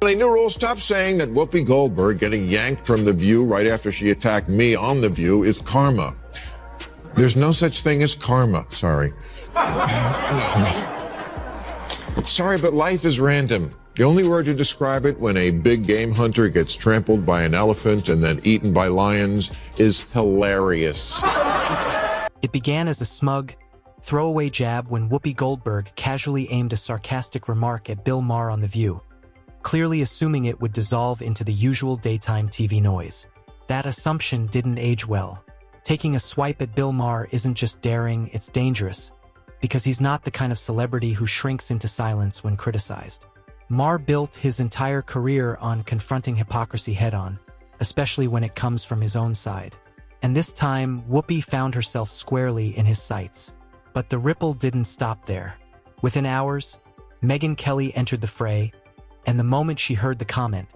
A new rule: stop saying that Whoopi Goldberg getting yanked from The View right after she attacked me on The View is karma. There's no such thing as karma. Sorry. Sorry, but life is random. The only word to describe it when a big game hunter gets trampled by an elephant and then eaten by lions is hilarious. It began as a smug, throwaway jab when Whoopi Goldberg casually aimed a sarcastic remark at Bill Maher on The View, clearly assuming it would dissolve into the usual daytime TV noise. That assumption didn't age well. Taking a swipe at Bill Maher isn't just daring, it's dangerous, because he's not the kind of celebrity who shrinks into silence when criticized. Maher built his entire career on confronting hypocrisy head-on, especially when it comes from his own side. And this time, Whoopi found herself squarely in his sights. But the ripple didn't stop there. Within hours, Megyn Kelly entered the fray, and the moment she heard the comment,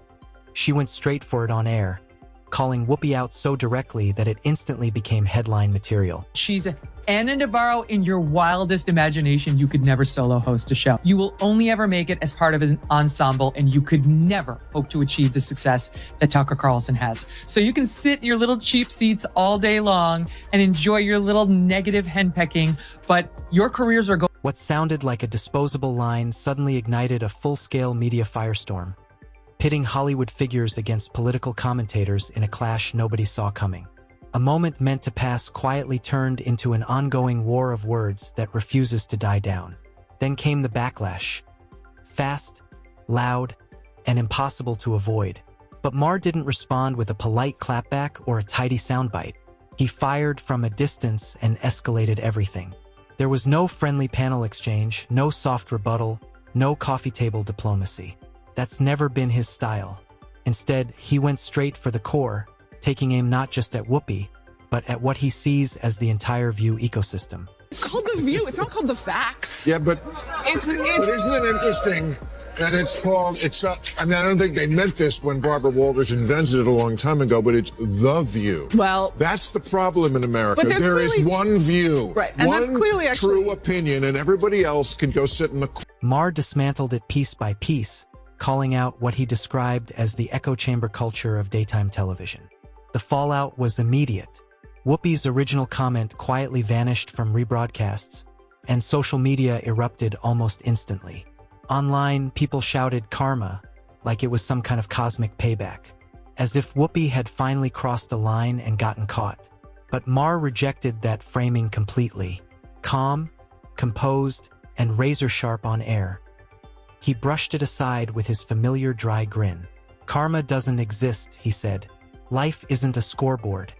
she went straight for it on air, calling Whoopi out so directly that it instantly became headline material. She's Anna Navarro in your wildest imagination. You could never solo host a show. You will only ever make it as part of an ensemble, and you could never hope to achieve the success that Tucker Carlson has. So you can sit in your little cheap seats all day long and enjoy your little negative henpecking, but your careers are going. What sounded like a disposable line suddenly ignited a full-scale media firestorm, pitting Hollywood figures against political commentators in a clash nobody saw coming. A moment meant to pass quietly turned into an ongoing war of words that refuses to die down. Then came the backlash. Fast, loud, and impossible to avoid. But Maher didn't respond with a polite clapback or a tidy soundbite. He fired from a distance and escalated everything. There was no friendly panel exchange, no soft rebuttal, no coffee table diplomacy. That's never been his style. Instead, he went straight for the core, taking aim not just at Whoopi, but at what he sees as the entire View ecosystem. It's called The View. It's not called The Facts. Yeah, but isn't it interesting that it's called, I don't think they meant this when Barbara Walters invented it a long time ago, but it's The View. Well, that's the problem in America. But there is one view, right, and one that's clearly true opinion, and everybody else can go sit in the corner. Maher dismantled it piece by piece, calling out what he described as the echo chamber culture of daytime television. The fallout was immediate. Whoopi's original comment quietly vanished from rebroadcasts, and social media erupted almost instantly. Online, people shouted karma, like it was some kind of cosmic payback, as if Whoopi had finally crossed a line and gotten caught. But Maher rejected that framing completely. Calm, composed, and razor-sharp on air, he brushed it aside with his familiar dry grin. Karma doesn't exist, he said. Life isn't a scoreboard.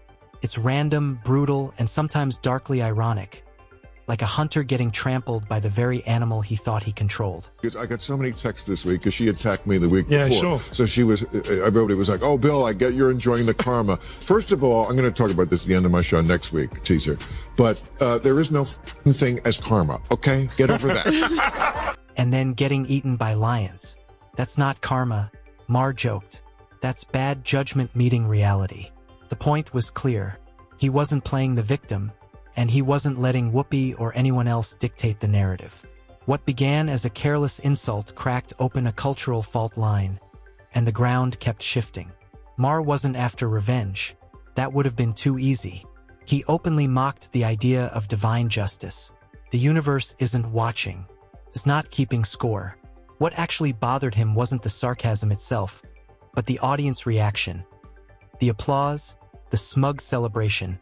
It's random, brutal, and sometimes darkly ironic, like a hunter getting trampled by the very animal he thought he controlled. I got so many texts this week because she attacked me the week before. Sure. So everybody was like, oh, Bill, I get you're enjoying the karma. First of all, I'm going to talk about this at the end of my show next week, teaser. But there is no thing as karma, okay? Get over that. And then getting eaten by lions. That's not karma, Maher joked. That's bad judgment meeting reality. The point was clear. He wasn't playing the victim, and he wasn't letting Whoopi or anyone else dictate the narrative. What began as a careless insult cracked open a cultural fault line, and the ground kept shifting. Maher wasn't after revenge. That would have been too easy. He openly mocked the idea of divine justice. The universe isn't watching. It's not keeping score. What actually bothered him wasn't the sarcasm itself, but the audience reaction. The applause, the smug celebration,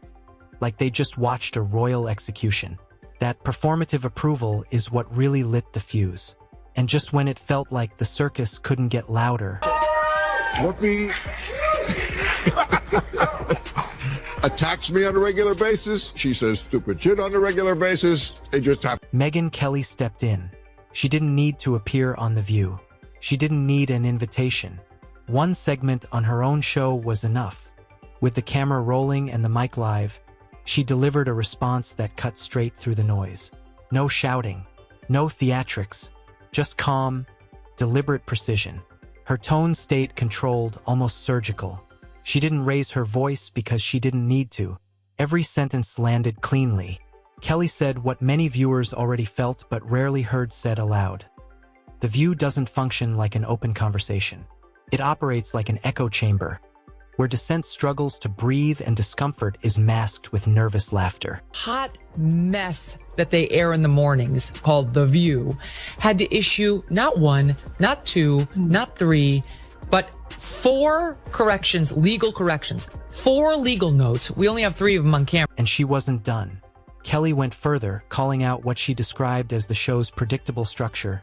like they just watched a royal execution. That performative approval is what really lit the fuse. And just when it felt like the circus couldn't get louder, Whoopi attacks me on a regular basis. She says stupid shit on a regular basis. It just happened. Megyn Kelly stepped in. She didn't need to appear on The View. She didn't need an invitation. One segment on her own show was enough. With the camera rolling and the mic live, she delivered a response that cut straight through the noise. No shouting, no theatrics, just calm, deliberate precision. Her tone stayed controlled, almost surgical. She didn't raise her voice because she didn't need to. Every sentence landed cleanly. Kelly said what many viewers already felt but rarely heard said aloud. The View doesn't function like an open conversation. It operates like an echo chamber, where dissent struggles to breathe and discomfort is masked with nervous laughter. Hot mess that they air in the mornings, called The View, had to issue not one, not two, not three, but 4 corrections, legal corrections, 4 legal notes. We only have 3 of them on camera. And she wasn't done. Kelly went further, calling out what she described as the show's predictable structure,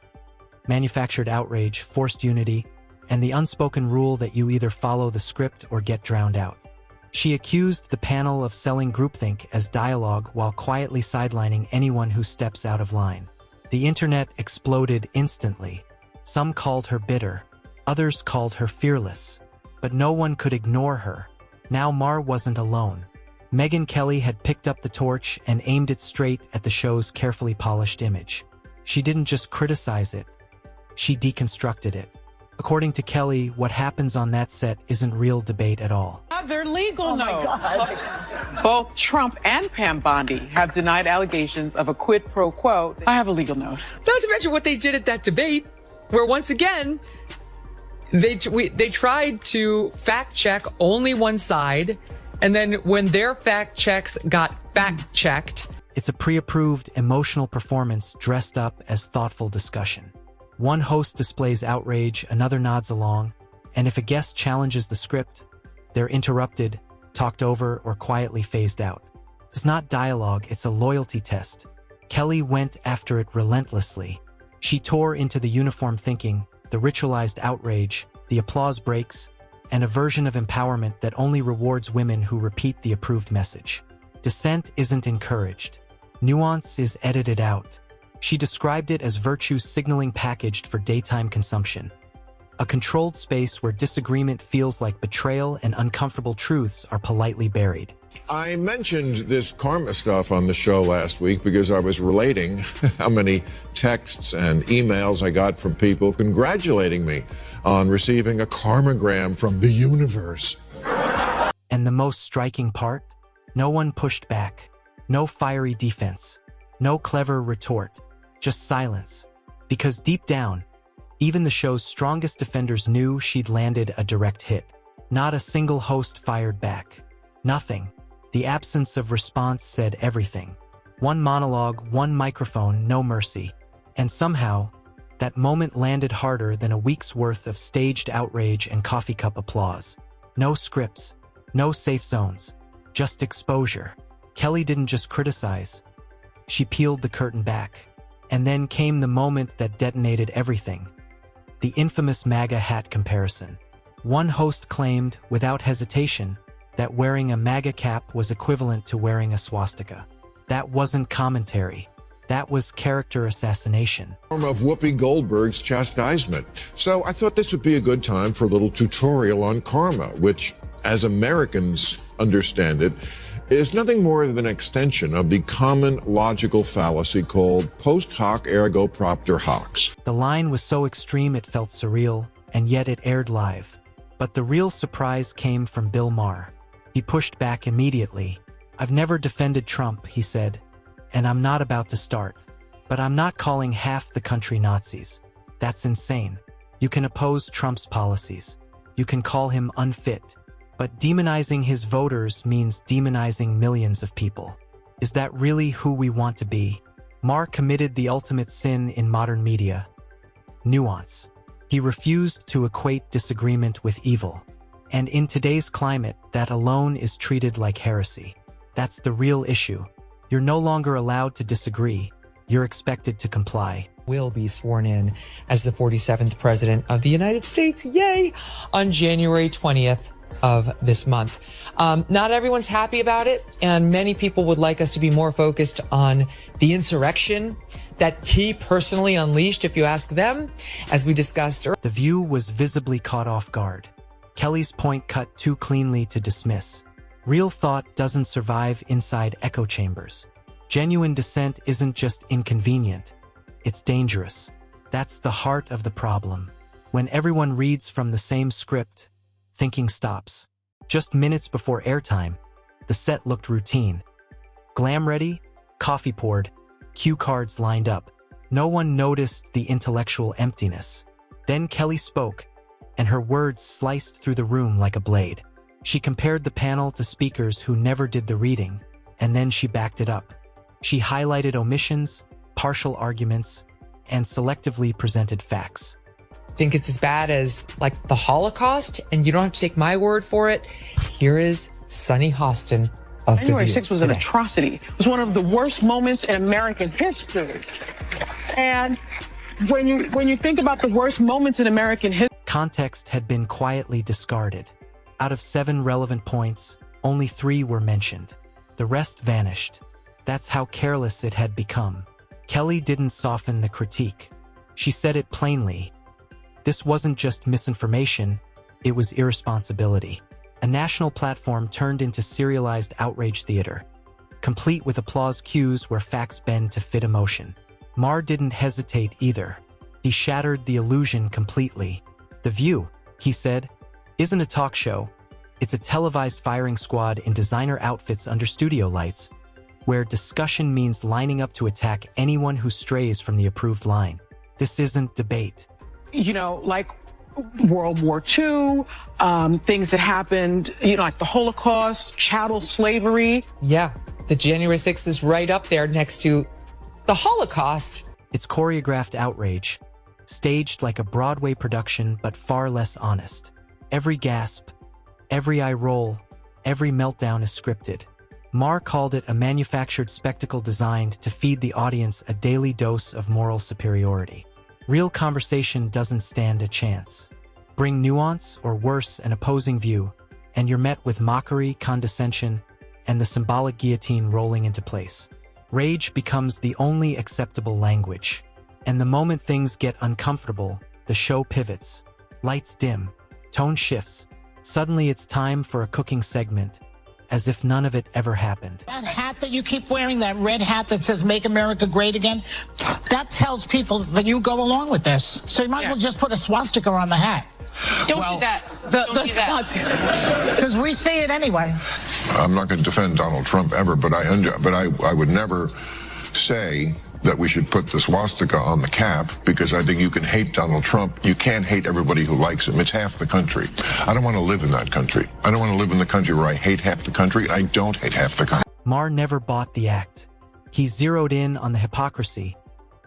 manufactured outrage, forced unity, and the unspoken rule that you either follow the script or get drowned out. She accused the panel of selling groupthink as dialogue while quietly sidelining anyone who steps out of line. The internet exploded instantly. Some called her bitter, others called her fearless, but no one could ignore her. Now Maher wasn't alone. Megyn Kelly had picked up the torch and aimed it straight at the show's carefully polished image. She didn't just criticize it, she deconstructed it. According to Kelly, what happens on that set isn't real debate at all. Other legal note. Both Trump and Pam Bondi have denied allegations of a quid pro quo. I have a legal note. Not to mention what they did at that debate, where once again, they tried to fact check only one side, and then when their fact checks got fact checked. It's a pre-approved emotional performance dressed up as thoughtful discussion. One host displays outrage, another nods along, and if a guest challenges the script, they're interrupted, talked over, or quietly phased out. It's not dialogue, it's a loyalty test. Kelly went after it relentlessly. She tore into the uniform thinking, the ritualized outrage, the applause breaks, and a version of empowerment that only rewards women who repeat the approved message. Dissent isn't encouraged. Nuance is edited out. She described it as virtue signaling packaged for daytime consumption. A controlled space where disagreement feels like betrayal and uncomfortable truths are politely buried. I mentioned this karma stuff on the show last week because I was relating how many texts and emails I got from people congratulating me on receiving a karmagram from the universe. And the most striking part? No one pushed back. No fiery defense. No clever retort. Just silence. Because deep down, even the show's strongest defenders knew she'd landed a direct hit. Not a single host fired back. Nothing. The absence of response said everything. One monologue, one microphone, no mercy. And somehow, that moment landed harder than a week's worth of staged outrage and coffee cup applause. No scripts. No safe zones. Just exposure. Kelly didn't just criticize. She peeled the curtain back. And then came the moment that detonated everything. The infamous MAGA hat comparison. One host claimed, without hesitation, that wearing a MAGA cap was equivalent to wearing a swastika. That wasn't commentary. That was character assassination. Form of Whoopi Goldberg's chastisement. So I thought this would be a good time for a little tutorial on karma, which, as Americans understand it, is nothing more than an extension of the common logical fallacy called post hoc ergo propter hoc. The line was so extreme it felt surreal, and yet it aired live. But the real surprise came from Bill Maher. He pushed back immediately. "I've never defended Trump," he said, "and I'm not about to start. But I'm not calling half the country Nazis. That's insane. You can oppose Trump's policies. You can call him unfit. But demonizing his voters means demonizing millions of people. Is that really who we want to be?" Maher committed the ultimate sin in modern media: nuance. He refused to equate disagreement with evil. And in today's climate, that alone is treated like heresy. That's the real issue. You're no longer allowed to disagree. You're expected to comply. Will be sworn in as the 47th President of the United States, yay, on January 20th of this month. Not everyone's happy about it, and many people would like us to be more focused on the insurrection that he personally unleashed, if you ask them, as we discussed earlier. The View was visibly caught off guard. Kelly's point cut too cleanly to dismiss. Real thought doesn't survive inside echo chambers. Genuine dissent isn't just inconvenient, it's dangerous. That's the heart of the problem. When everyone reads from the same script, thinking stops. Just minutes before airtime, the set looked routine. Glam ready, coffee poured, cue cards lined up. No one noticed the intellectual emptiness. Then Kelly spoke, and her words sliced through the room like a blade. She compared the panel to speakers who never did the reading, and then she backed it up. She highlighted omissions, partial arguments, and selectively presented facts. Think it's as bad as, like, the Holocaust, and you don't have to take my word for it. Here is Sunny Hostin of January The View 6th was today. an atrocity. It was one of the worst moments in American history. And when you think about the worst moments in American history, Context had been quietly discarded. Out of 7 relevant points, only 3 were mentioned. The rest vanished. That's how careless it had become. Kelly didn't soften the critique. She said it plainly. This wasn't just misinformation, it was irresponsibility. A national platform turned into serialized outrage theater, complete with applause cues where facts bend to fit emotion. Maher didn't hesitate either. He shattered the illusion completely. The View, he said, isn't a talk show. It's a televised firing squad in designer outfits under studio lights, where discussion means lining up to attack anyone who strays from the approved line. This isn't debate. you know, like World War II, things that happened, you know, like the Holocaust, chattel slavery. Yeah, the January 6th is right up there next to the Holocaust. It's choreographed outrage, staged like a Broadway production but far less honest. Every gasp, every eye roll, every meltdown is scripted. Maher called it a manufactured spectacle designed to feed the audience a daily dose of moral superiority. Real conversation doesn't stand a chance. Bring nuance, or worse, an opposing view, and you're met with mockery, condescension, and the symbolic guillotine rolling into place. Rage becomes the only acceptable language. And the moment things get uncomfortable, the show pivots. Lights dim, tone shifts. Suddenly it's time for a cooking segment, as if none of it ever happened. That hat that you keep wearing, that red hat that says "Make America Great Again," that tells people that you go along with this. So you might as well just put a swastika on the hat. Don't do that. Don't do that. Because we see it anyway. I'm not going to defend Donald Trump ever, but I would never say that we should put the swastika on the cap, because I think you can hate Donald Trump. You can't hate everybody who likes him. It's half the country. I don't want to live in that country. I don't want to live in the country where I hate half the country, and I don't hate half the country. Maher never bought the act. He zeroed in on the hypocrisy,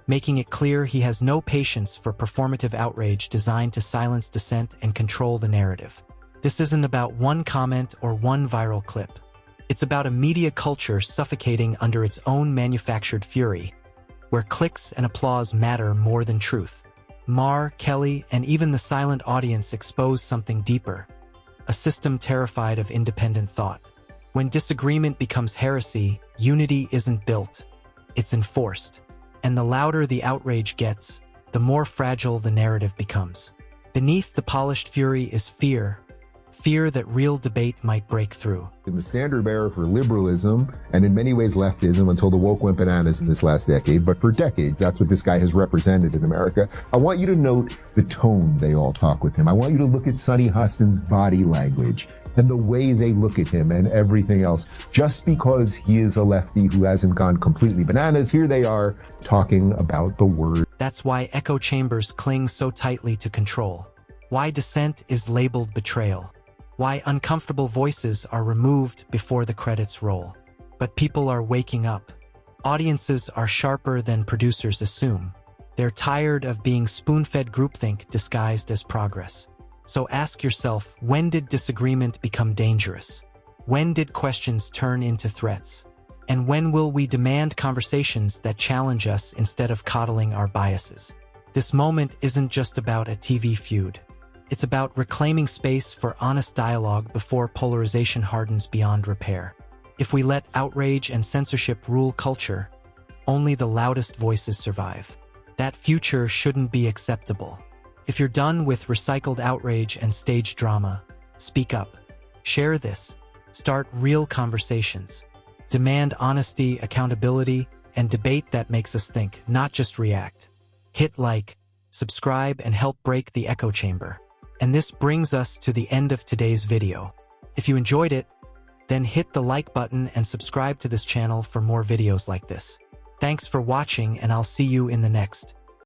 making it clear he has no patience for performative outrage designed to silence dissent and control the narrative. This isn't about one comment or one viral clip. It's about a media culture suffocating under its own manufactured fury, where clicks and applause matter more than truth. Maher, Kelly, and even the silent audience expose something deeper, a system terrified of independent thought. When disagreement becomes heresy, unity isn't built, it's enforced. And the louder the outrage gets, the more fragile the narrative becomes. Beneath the polished fury is fear that real debate might break through. The standard bearer for liberalism, and in many ways leftism until the woke went bananas in this last decade, but for decades, that's what this guy has represented in America. I want you to note the tone they all talk with him. I want you to look at Sunny Hostin's body language and the way they look at him and everything else. Just because he is a lefty who hasn't gone completely bananas, here they are talking about the word. That's why echo chambers cling so tightly to control. Why dissent is labeled betrayal. Why uncomfortable voices are removed before the credits roll. But people are waking up. Audiences are sharper than producers assume. They're tired of being spoon-fed groupthink disguised as progress. So ask yourself, when did disagreement become dangerous? When did questions turn into threats? And when will we demand conversations that challenge us instead of coddling our biases? This moment isn't just about a TV feud. It's about reclaiming space for honest dialogue before polarization hardens beyond repair. If we let outrage and censorship rule culture, only the loudest voices survive. That future shouldn't be acceptable. If you're done with recycled outrage and staged drama, speak up. Share this. Start real conversations. Demand honesty, accountability, and debate that makes us think, not just react. Hit like, subscribe, and help break the echo chamber. And this brings us to the end of today's video. If you enjoyed it, then hit the like button and subscribe to this channel for more videos like this. Thanks for watching, and I'll see you in the next.